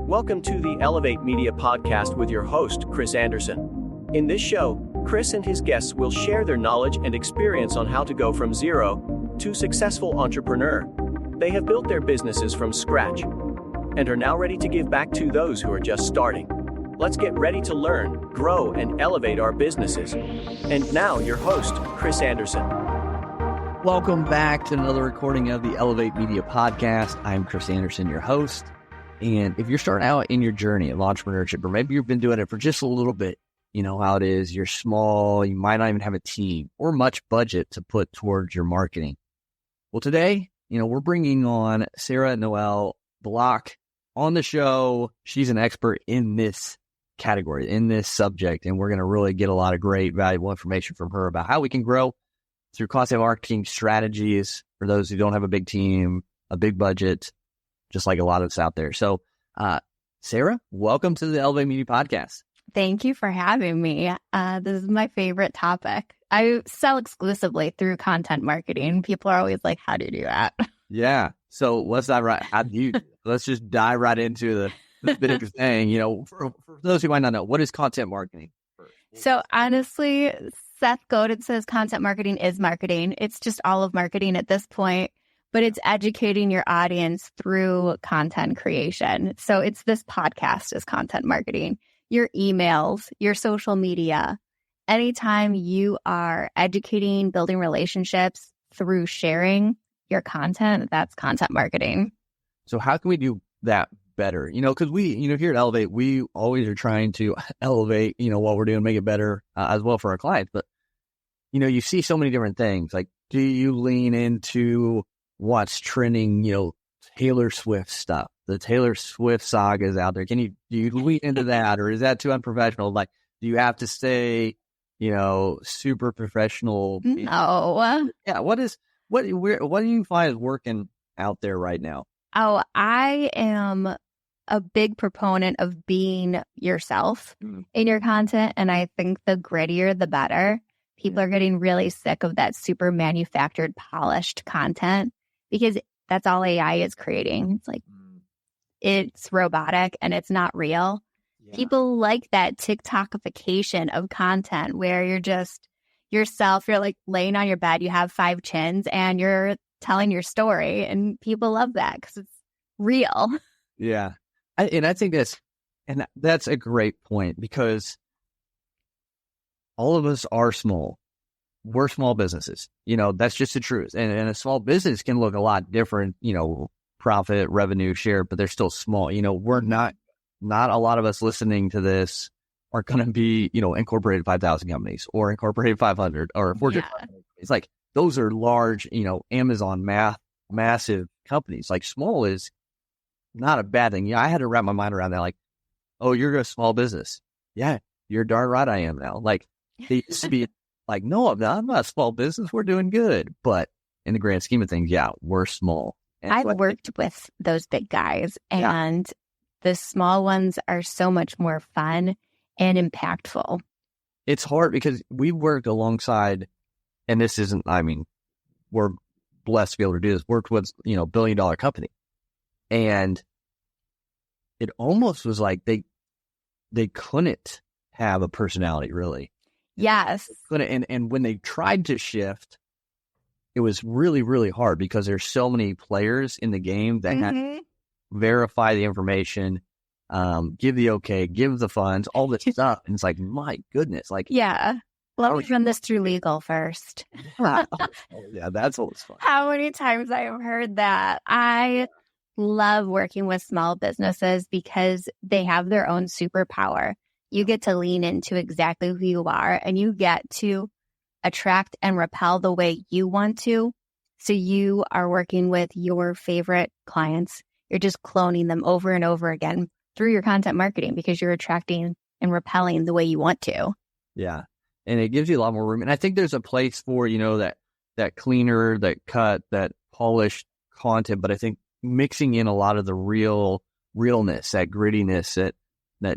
Welcome to the Elevate Media Podcast with your host, Chris Anderson. In this show, Chris and his guests will share their knowledge and experience on how to go from zero to successful entrepreneur. They have built their businesses from scratch and are now ready to give back to those who are just starting. Let's get ready to learn, grow, and elevate our businesses. And now, your host, Chris Anderson. Welcome back to another recording of the Elevate Media Podcast. I'm Chris Anderson, your host. And if you're starting out in your journey of entrepreneurship, or maybe you've been doing it for just a little bit, you know how it is, you're small, you might not even have a team or much budget to put towards your marketing. Well, today, we're bringing on Sarah Noel Block on the show. She's an expert in this category, in this subject, and we're going to really get a lot of great, valuable information from her about how we can grow through content marketing strategies for those who don't have a big team, a big budget, just like a lot of us out there. So, Sarah, welcome to the Elevate Media Podcast. Thank you for having me. This is my favorite topic. I sell exclusively through content marketing. People are always like, how do you do that? Yeah. So let's dive right. Let's just dive right into the big thing. For those who might not know, what is content marketing? So honestly, Seth Godin says content marketing is marketing. It's just all of marketing at this point, but it's educating your audience through content creation. So it's this podcast is content marketing, your emails, your social media. Anytime you are educating, building relationships through sharing your content, that's content marketing. So how can we do that better? Because we, here at Elevate, we always are trying to elevate, what we're doing, make it better as well for our clients. But, you see so many different things. Like, do you lean into what's trending, Taylor Swift stuff? The Taylor Swift saga is out there. Do you lean into that, or is that too unprofessional? Like, do you have to stay, super professional? No. Yeah. What do you find is working out there right now? Oh, I am a big proponent of being yourself in your content. And I think the grittier, the better. People are getting really sick of that super manufactured, polished content because that's all AI is creating. It's like, it's robotic and it's not real. Yeah. People like that TikTokification of content where you're just yourself. You're like laying on your bed, you have 5 chins and you're telling your story, and people love that because it's real. Yeah. I think that's a great point, because all of us are small. We're small businesses. That's just the truth. And a small business can look a lot different, profit, revenue, share, but they're still small. We're not a lot of us listening to this are going to be, incorporated 5,000 companies or incorporated 500 or Fortune 500. It's like, those are large, Amazon massive companies. Like, small is not a bad thing. I had to wrap my mind around that. Like, oh, you're a small business. Yeah, you're darn right I am now. Like, they used to be like, no, I'm not a small business. We're doing good. But in the grand scheme of things, yeah, we're small. And I've worked with those big guys, and the small ones are so much more fun and impactful. It's hard because we worked alongside, and this isn't, we're blessed to be able to do this, worked with, $1 billion company. And it almost was like they couldn't have a personality, really. Yes. And when they tried to shift, it was really, really hard because there's so many players in the game that had to verify the information, give the okay, give the funds, all this stuff. And it's like, my goodness. Like, yeah. Let me run this through legal first. Yeah, that's always fun. How many times I have heard that. I love working with small businesses because they have their own superpower. You get to lean into exactly who you are, and you get to attract and repel the way you want to. So you are working with your favorite clients. You're just cloning them over and over again through your content marketing because you're attracting and repelling the way you want to. Yeah. And it gives you a lot more room. And I think there's a place for, that cleaner, that cut, that polished content. But I think mixing in a lot of the realness, that grittiness, that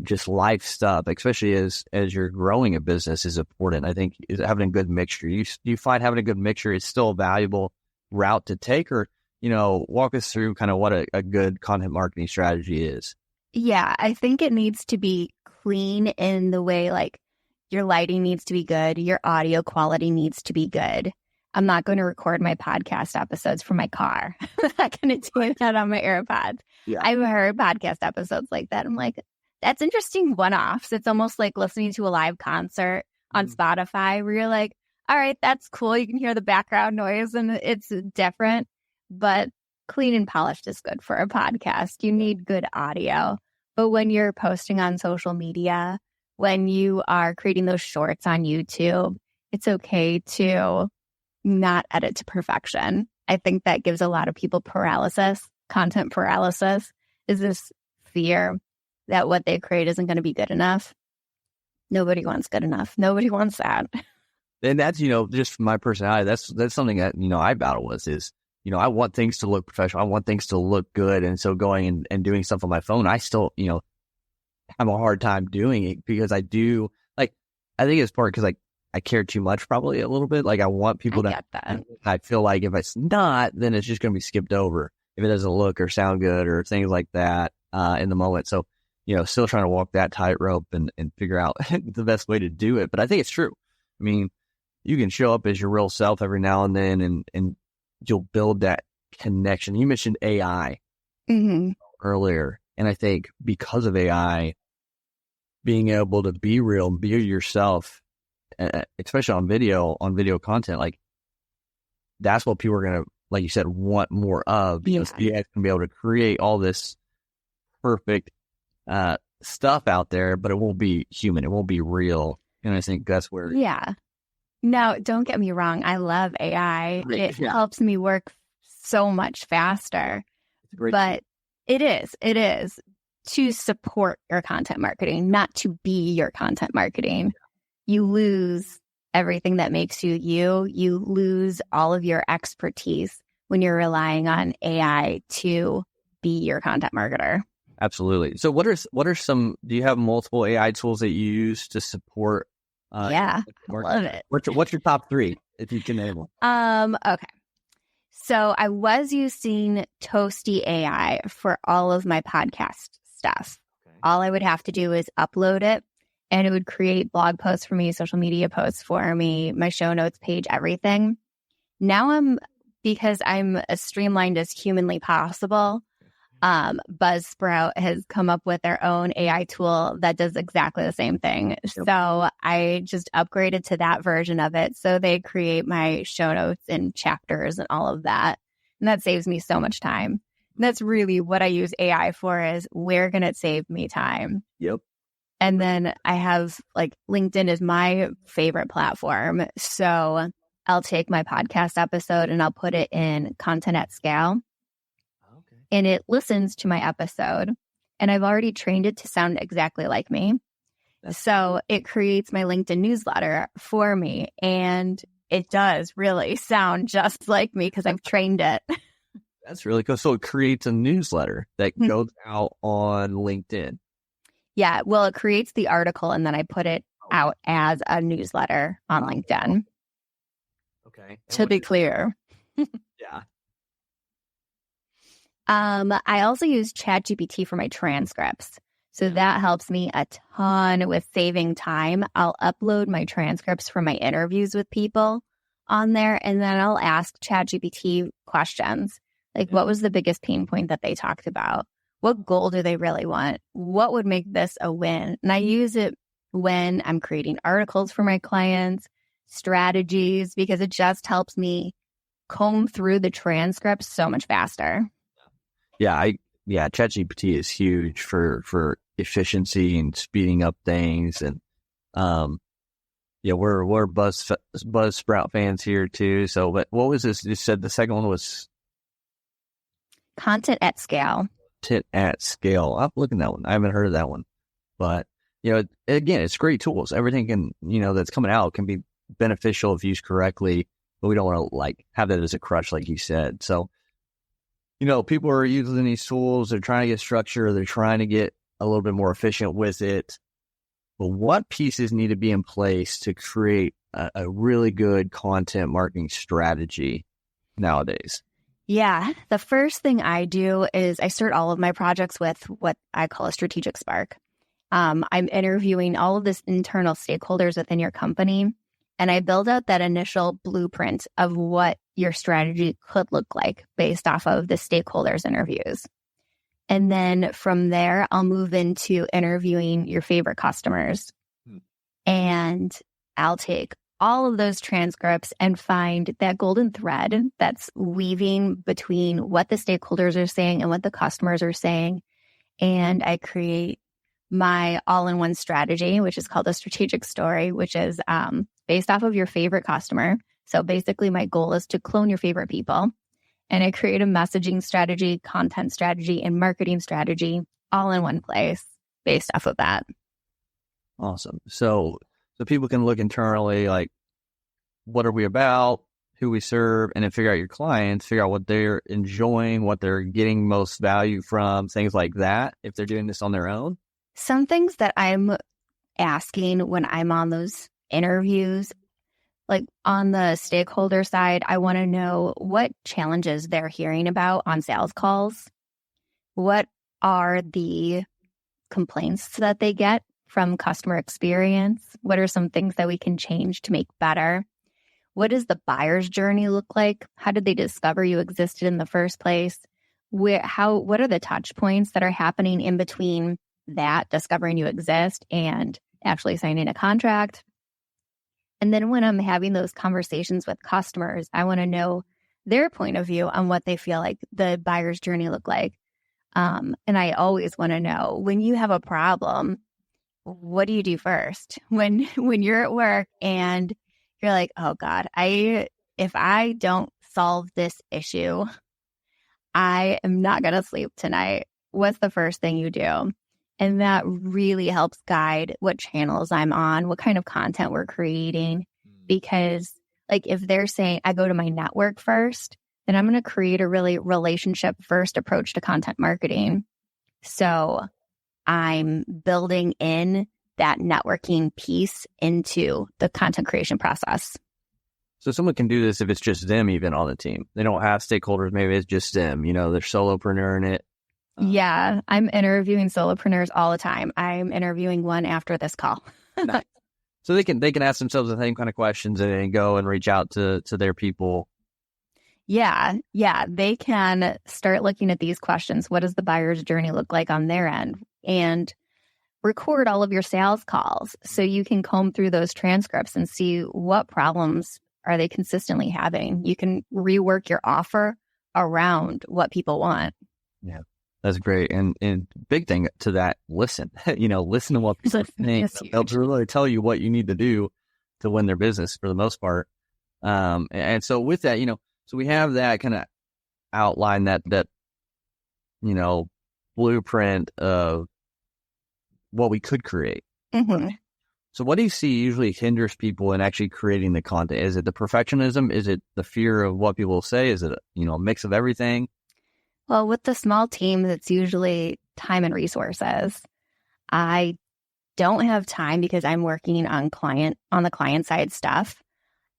just life stuff, especially as you're growing a business, is important. I think is having a good mixture. You find having a good mixture is still a valuable route to take, or, walk us through kind of what a good content marketing strategy is. Yeah, I think it needs to be clean in the way like your lighting needs to be good, your audio quality needs to be good. I'm not going to record my podcast episodes from my car. I'm not going to do that on my AirPods. Yeah. I've heard podcast episodes like that. I'm like, that's interesting one-offs. It's almost like listening to a live concert on Spotify where you're like, all right, that's cool. You can hear the background noise and it's different, but clean and polished is good for a podcast. You need good audio. But when you're posting on social media, when you are creating those shorts on YouTube, it's okay to not edit to perfection. I think that gives a lot of people paralysis, content paralysis, is this fear that what they create isn't going to be good enough. Nobody wants good enough. Nobody wants that. And that's, just my personality, that's something that, I battle with is, I want things to look professional. I want things to look good. And so going and doing stuff on my phone, I still, have a hard time doing it because I do, like, I think it's part because, I care too much probably a little bit. Like, I want people get that. I feel like if it's not, then it's just going to be skipped over if it doesn't look or sound good or things like that in the moment. So, still trying to walk that tightrope and figure out the best way to do it. But I think it's true. I mean, you can show up as your real self every now and then and you'll build that connection. You mentioned AI earlier. And I think because of AI, being able to be real, be yourself, especially on video content, like that's what people are going to, like you said, want more of because you guys can be able to create all this perfect stuff out there, but it won't be human. It won't be real. And I think that's where. Yeah. No, don't get me wrong. I love AI. It helps me work so much faster. But it is to support your content marketing, not to be your content marketing. You lose everything that makes you you. You lose all of your expertise when you're relying on AI to be your content marketer. Absolutely. So what are some, do you have multiple AI tools that you use to support? I love it. What's your top 3 if you can name them? Okay. So I was using Toasty AI for all of my podcast stuff. Okay. All I would have to do is upload it and it would create blog posts for me, social media posts for me, my show notes page, everything. Now because I'm as streamlined as humanly possible, Buzzsprout has come up with their own AI tool that does exactly the same thing. Yep. So I just upgraded to that version of it. So they create my show notes and chapters and all of that. And that saves me so much time. And that's really what I use AI for is where can it save me time? Yep. And then I have LinkedIn is my favorite platform. So I'll take my podcast episode and I'll put it in content at scale. And it listens to my episode. And I've already trained it to sound exactly like me. So it creates my LinkedIn newsletter for me. And it does really sound just like me because I've trained it. That's really cool. So it creates a newsletter that goes out on LinkedIn. Yeah. Well, it creates the article and then I put it out as a newsletter on LinkedIn. Okay. To be clear. Yeah. I also use ChatGPT for my transcripts. So that helps me a ton with saving time. I'll upload my transcripts from my interviews with people on there, and then I'll ask ChatGPT questions. Like, what was the biggest pain point that they talked about? What goal do they really want? What would make this a win? And I use it when I'm creating articles for my clients, strategies, because it just helps me comb through the transcripts so much faster. Yeah, ChatGPT is huge for efficiency and speeding up things, and we're Buzzsprout fans here too. So, but what was this? You said the second one was content at scale. Content at scale. I'm looking at that one. I haven't heard of that one, but again, it's great tools. Everything can that's coming out can be beneficial if used correctly, but we don't want to have that as a crutch, like you said. So. People are using these tools, they're trying to get structure, they're trying to get a little bit more efficient with it. But what pieces need to be in place to create a really good content marketing strategy nowadays? Yeah. The first thing I do is I start all of my projects with what I call a strategic spark. I'm interviewing all of this internal stakeholders within your company, and I build out that initial blueprint of what your strategy could look like based off of the stakeholders' interviews. And then from there, I'll move into interviewing your favorite customers. And I'll take all of those transcripts and find that golden thread that's weaving between what the stakeholders are saying and what the customers are saying. And I create my all-in-one strategy, which is called a strategic story, which is based off of your favorite customer. So basically, my goal is to clone your favorite people. And I create a messaging strategy, content strategy, and marketing strategy all in one place based off of that. Awesome. So people can look internally, like, what are we about, who we serve, and then figure out your clients, figure out what they're enjoying, what they're getting most value from, things like that, if they're doing this on their own. Some things that I'm asking when I'm on those interviews, like on the stakeholder side, I want to know what challenges they're hearing about on sales calls. What are the complaints that they get from customer experience? What are some things that we can change to make better? What does the buyer's journey look like? How did they discover you existed in the first place? What are the touch points that are happening in between that, discovering you exist, and actually signing a contract? And then when I'm having those conversations with customers, I want to know their point of view on what they feel like the buyer's journey look like. And I always want to know, when you have a problem, what do you do first? When you're at work and you're like, oh God, if I don't solve this issue, I am not going to sleep tonight. What's the first thing you do? And that really helps guide what channels I'm on, what kind of content we're creating. Because like if they're saying I go to my network first, then I'm going to create a really relationship first approach to content marketing. So I'm building in that networking piece into the content creation process. So someone can do this if it's just them even on the team. They don't have stakeholders. Maybe it's just them, they're solopreneur in it. Yeah, I'm interviewing solopreneurs all the time. I'm interviewing one after this call. Nice. So they can ask themselves the same kind of questions and then go and reach out to their people. Yeah, they can start looking at these questions. What does the buyer's journey look like on their end? And record all of your sales calls so you can comb through those transcripts and see what problems are they consistently having. You can rework your offer around what people want. Yeah. That's great. And big thing to that, listen, listen to what people think. They'll really tell you what you need to do to win their business for the most part. And so with that, so we have that kind of outline, that blueprint of what we could create. Mm-hmm. So what do you see usually hinders people in actually creating the content? Is it the perfectionism? Is it the fear of what people will say? Is it, a mix of everything? Well, with the small team, it's usually time and resources. I don't have time because I'm working on the client side stuff.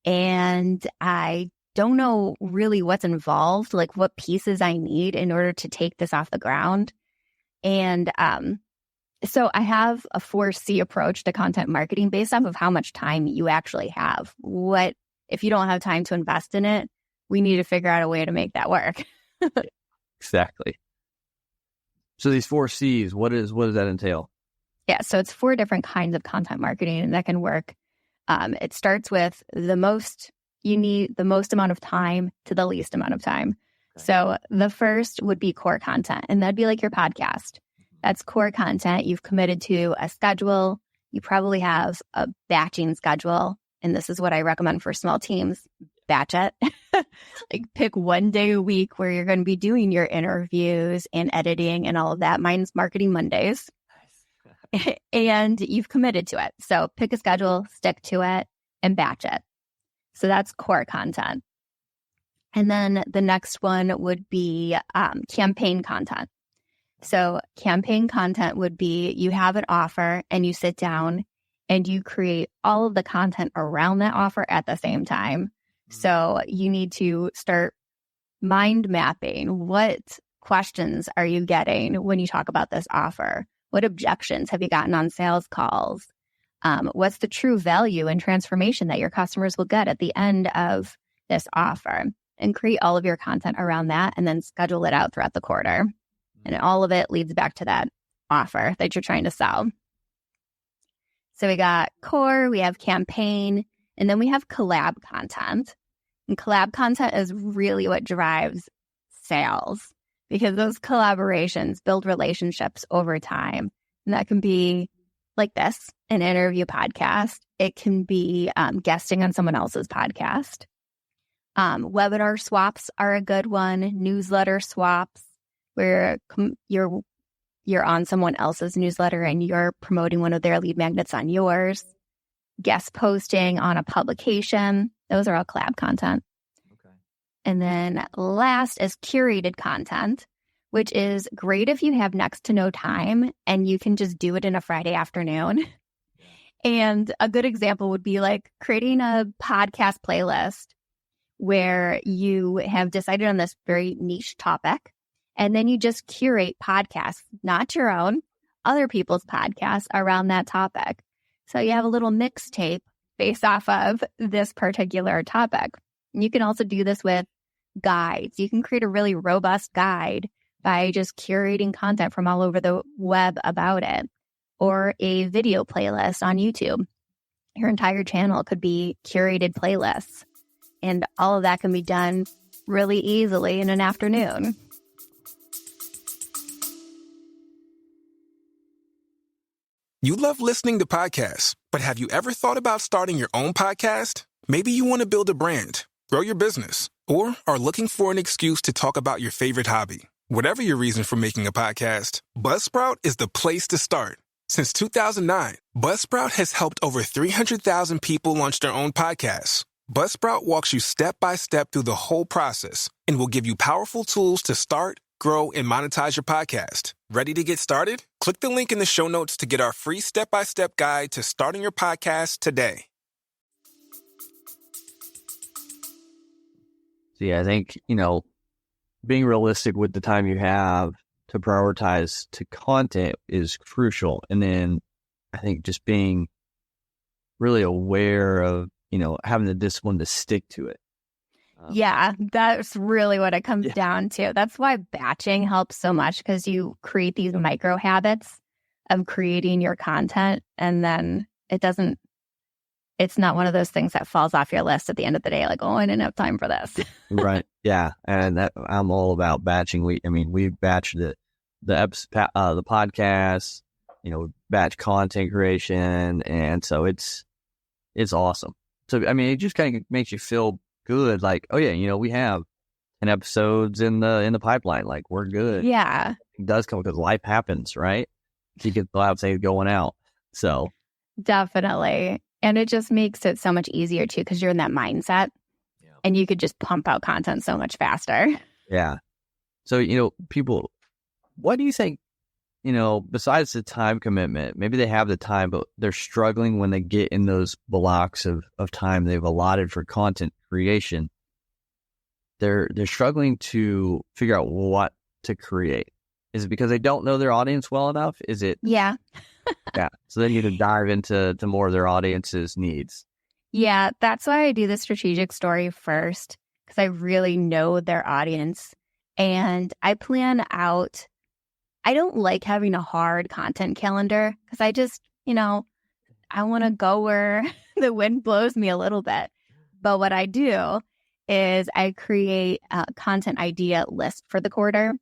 And I don't know really what's involved, like what pieces I need in order to take this off the ground. And so I have a 4C approach to content marketing based off of how much time you actually have. If you don't have time to invest in it, we need to figure out a way to make that work. Exactly. So these 4 C's, what does that entail? Yeah, so it's 4 different kinds of content marketing, and that can work. It starts with you need the most amount of time to the least amount of time. Okay. So the first would be core content, and that'd be like your podcast. That's core content. You've committed to a schedule. You probably have a batching schedule, and this is what I recommend for small teams. Batch it. Like pick one day a week where you're going to be doing your interviews and editing and all of that. Mine's Marketing Mondays. Nice. And you've committed to it. So pick a schedule, stick to it, and batch it. So that's core content. And then the next one would be campaign content. So campaign content would be you have an offer and you sit down and you create all of the content around that offer at the same time. So you need to start mind mapping. What questions are you getting when you talk about this offer? What objections have you gotten on sales calls? What's the true value and transformation that your customers will get at the end of this offer? And create all of your content around that and then schedule it out throughout the quarter. And all of it leads back to that offer that you're trying to sell. So we got core, we have campaign, and then we have collab content. And collab content is really what drives sales because those collaborations build relationships over time. And that can be like this, an interview podcast. It can be guesting on someone else's podcast. Webinar swaps are a good one. Newsletter swaps, where you're on someone else's newsletter and you're promoting one of their lead magnets on yours. Guest posting on a publication. Those are all collab content. Okay. And then last is curated content, which is great if you have next to no time and you can just do it in a Friday afternoon. Yeah. And a good example would be like creating a podcast playlist where you have decided on this very niche topic, and then you just curate podcasts, not your own, other people's podcasts around that topic. So you have a little mixtape based off of this particular topic. And you can also do this with guides. You can create a really robust guide by just curating content from all over the web about it, or a video playlist on YouTube. Your entire channel could be curated playlists. And all of that can be done really easily in an afternoon. You love listening to podcasts, but have you ever thought about starting your own podcast? Maybe you want to build a brand, grow your business, or are looking for an excuse to talk about your favorite hobby. Whatever your reason for making a podcast, Buzzsprout is the place to start. Since 2009, Buzzsprout has helped over 300,000 people launch their own podcasts. Buzzsprout walks you step by step through the whole process and will give you powerful tools to start, grow, and monetize your podcast. Ready to get started? Click the link in the show notes to get our free step-by-step guide to starting your podcast today. So yeah, I think, being realistic with the time you have to prioritize to content is crucial. And then I think just being really aware of, having the discipline to stick to it. Yeah, that's really what it comes down to. That's why batching helps so much, because you create these micro habits of creating your content, and then it's not one of those things that falls off your list at the end of the day, like, oh, I didn't have time for this. Right. Yeah. And I'm all about batching. We batch the podcast, batch content creation. And so it's awesome. So, it just kind of makes you feel good. Like, oh yeah, we have 10 episodes in the pipeline. Like, we're good. Yeah. It does come because life happens, right? So you can have things going out. So definitely. And it just makes it so much easier too, because you're in that mindset and you could just pump out content so much faster. Yeah. So, people, what do you think, besides the time commitment, maybe they have the time, but they're struggling when they get in those blocks of time they've allotted for content creation. They're struggling to figure out what to create. Is it because they don't know their audience well enough? Is it? Yeah. Yeah. So they need to dive into more of their audience's needs. Yeah. That's why I do the strategic story first, because I really know their audience and I plan out. I don't like having a hard content calendar because I just, I want to go where the wind blows me a little bit. But what I do is I create a content idea list for the quarter.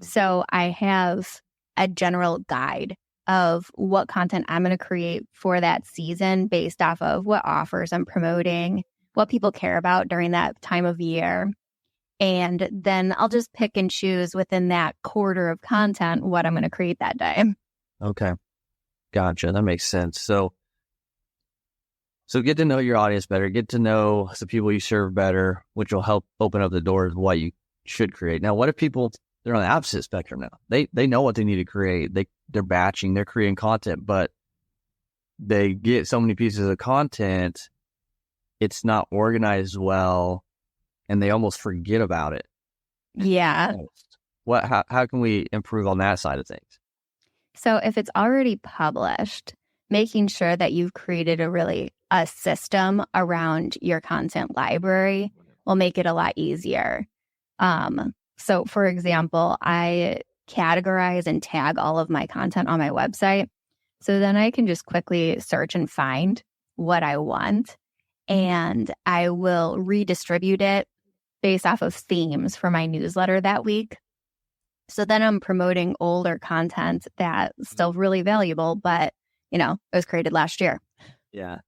So I have a general guide of what content I'm going to create for that season based off of what offers I'm promoting, what people care about during that time of year. And then I'll just pick and choose within that quarter of content what I'm going to create that day. Okay. Gotcha. That makes sense. So get to know your audience better, get to know the people you serve better, which will help open up the doors of what you should create. Now, what if people, they're on the opposite spectrum now? They know what they need to create. They're batching, they're creating content, but they get so many pieces of content, it's not organized well, and they almost forget about it. Yeah. How can we improve on that side of things? So if it's already published, making sure that you've created a system around your content library will make it a lot easier. So for example, I categorize and tag all of my content on my website. So then I can just quickly search and find what I want, and I will redistribute it based off of themes for my newsletter that week. So then I'm promoting older content that's still really valuable, but, it was created last year. Yeah.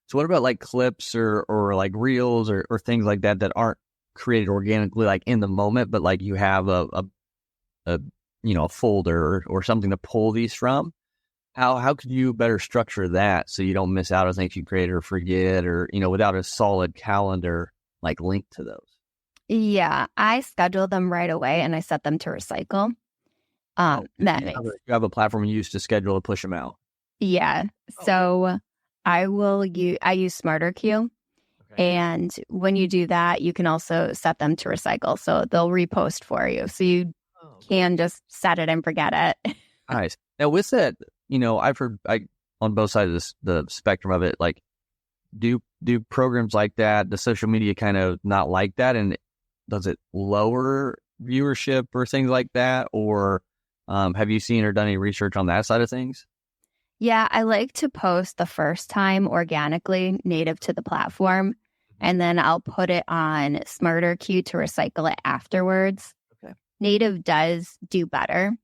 So what about like clips or like reels or things like that aren't created organically, like in the moment, but like you have a folder or something to pull these from? How could you better structure that so you don't miss out on things you create or forget, or, without a solid calendar, like link to those? Yeah, I schedule them right away and I set them to recycle. You have a platform you use to schedule to push them out. Yeah. So I use Smarter Queue. Okay. And when you do that, you can also set them to recycle. So they'll repost for you. So you can just set it and forget it. Nice. Now with that, I've heard on both sides of the spectrum of it, like do programs like that, the social media kind of not like that? And does it lower viewership or things like that? Or have you seen or done any research on that side of things? Yeah, I like to post the first time organically native to the platform, and then I'll put it on Smarter Queue to recycle it afterwards. Okay. Native does do better.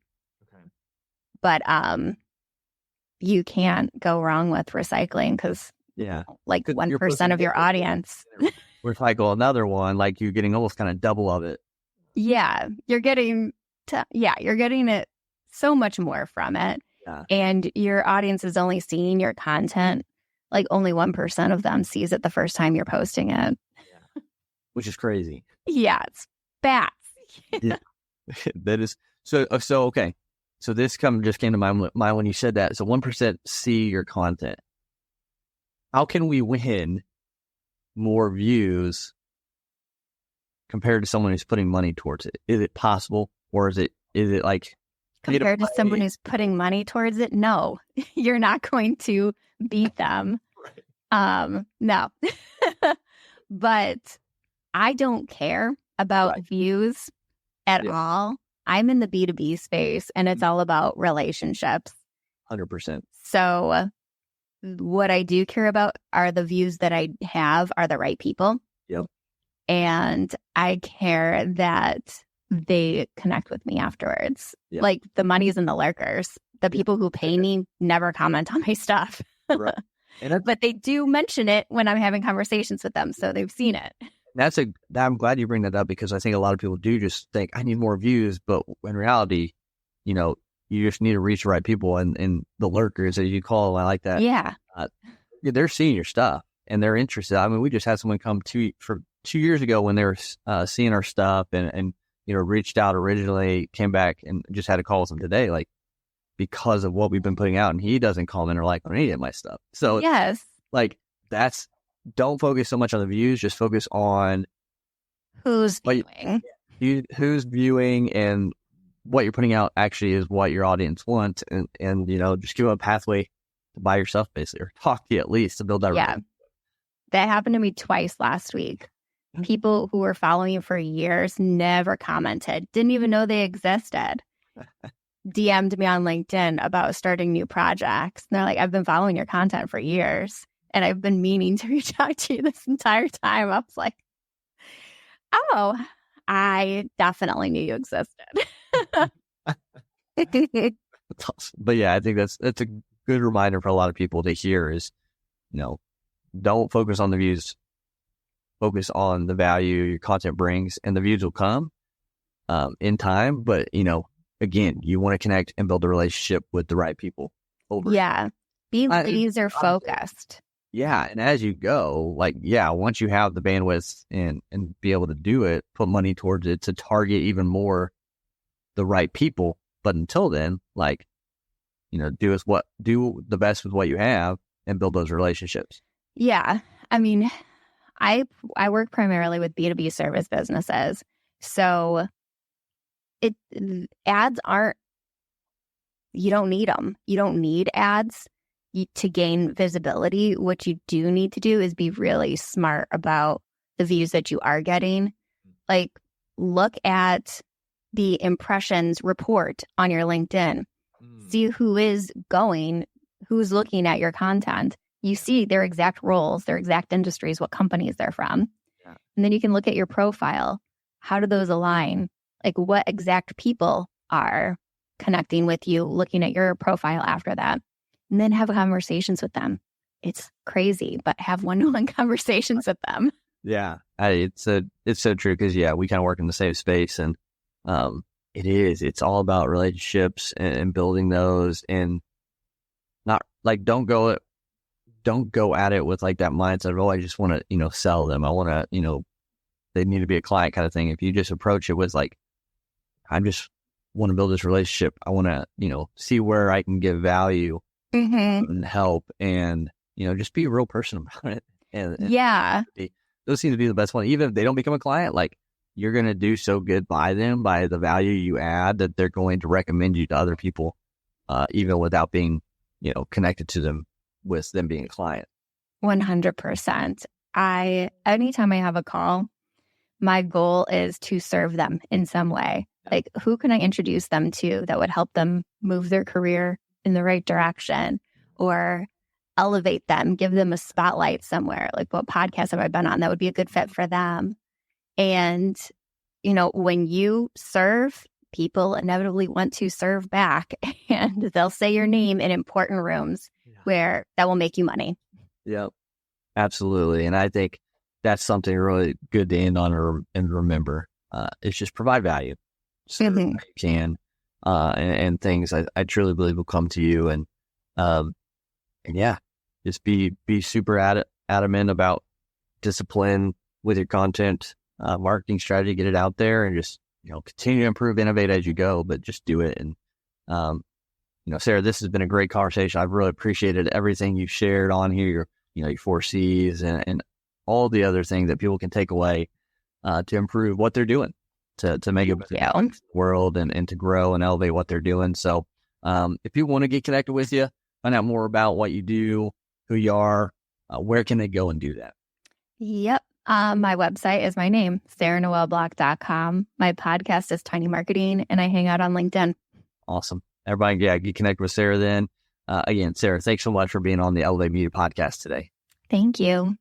Okay. But you can't go wrong with recycling because like 1% of your audience. Recycle another one, like you're getting almost kind of double of it. Yeah, you're getting it so much more from it. Yeah. And your audience is only seeing your content. Like only 1% of them sees it the first time you're posting it. Yeah. Which is crazy. Yeah, it's bad. Yeah. That is so okay. So this just came to my mind when you said that. So 1% see your content. How can we win more views compared to someone who's putting money towards it? Is it possible, or is it like compared to someone who's putting money towards it? No, you're not going to beat them. Right. No, but I don't care about views at all. I'm in the B2B space and it's all about relationships. 100%. So what I do care about are the views that I have are the right people. Yep. And I care that they connect with me afterwards. Yep. Like the money's in the lurkers. The people who pay me never comment on my stuff. Right. But they do mention it when I'm having conversations with them. So they've seen it. I'm glad you bring that up, because I think a lot of people do just think I need more views. But in reality, you just need to reach the right people, and the lurkers, as you call them, I like that. Yeah. They're seeing your stuff and they're interested. I mean, we just had someone come 2 years ago when they were seeing our stuff and reached out originally, came back and just had a call with them today, like because of what we've been putting out, and he doesn't comment or like on any of my stuff. So yes, like don't focus so much on the views, just focus on who's viewing. Who's viewing, and what you're putting out actually is what your audience wants, and just give them a pathway to buy your stuff, basically, or talk to you at least to build that. Yeah, that happened to me twice last week. People who were following you for years never commented, didn't even know they existed. DM'd me on LinkedIn about starting new projects. And they're like, I've been following your content for years and I've been meaning to reach out to you this entire time. I was like, oh, I definitely knew you existed. But yeah, I think that's a good reminder for a lot of people to hear is, don't focus on the views, focus on the value your content brings, and the views will come in time. But, again, you want to connect and build a relationship with the right people. Be laser focused. Yeah. And as you go, once you have the bandwidth and be able to do it, put money towards it to target even more the right people. But until then, do the best with what you have and build those relationships. Yeah. I mean, I work primarily with B2B service businesses. So ads aren't, you don't need them. You don't need ads to gain visibility. What you do need to do is be really smart about the views that you are getting. Like, look at the impressions report on your LinkedIn. See who's looking at your content. You see their exact roles, their exact industries, what companies they're from. Yeah. And then you can look at your profile. How do those align? Like, what exact people are connecting with you, looking at your profile after that, and then have conversations with them. It's crazy, but have one-on-one conversations with them. Yeah, it's so true because we kind of work in the same space, and it's all about relationships and building those, and not like don't go at it with like that mindset of, oh, I just want to sell them. I want to they need to be a client kind of thing. If you just approach it with like, I just want to build this relationship. I want to see where I can give value and help, and just be a real person about it. And those seem to be the best one. Even if they don't become a client, like, you're going to do so good by them, by the value you add, that they're going to recommend you to other people, even without being, connected to them with them being a client. 100%. Anytime I have a call, my goal is to serve them in some way. Like, who can I introduce them to that would help them move their career in the right direction, or elevate them, give them a spotlight somewhere? Like, what podcast have I been on that would be a good fit for them? And, when you serve, people inevitably want to serve back, and they'll say your name in important rooms where that will make you money. Yep, absolutely. And I think that's something really good to end on and remember. It's just provide value. So you can, and things I truly believe will come to you, and just be super adamant about discipline with your content, marketing strategy, get it out there, and just continue to improve, innovate as you go, but just do it. And Sarah, this has been a great conversation. I've really appreciated everything you've shared on here. Your 4 C's and all the other things that people can take away to improve what they're doing, to make it better in the world, and to grow and elevate what they're doing. So if people want to get connected with you, find out more about what you do, who you are, where can they go and do that? Yep. My website is my name, sarahnoelblock.com. My podcast is Tiny Marketing, and I hang out on LinkedIn. Awesome. Everybody, get connected with Sarah then. Again, Sarah, thanks so much for being on the Elevate Media podcast today. Thank you.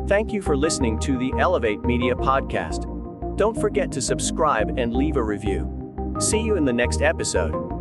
Thank you for listening to the Elevate Media podcast. Don't forget to subscribe and leave a review. See you in the next episode.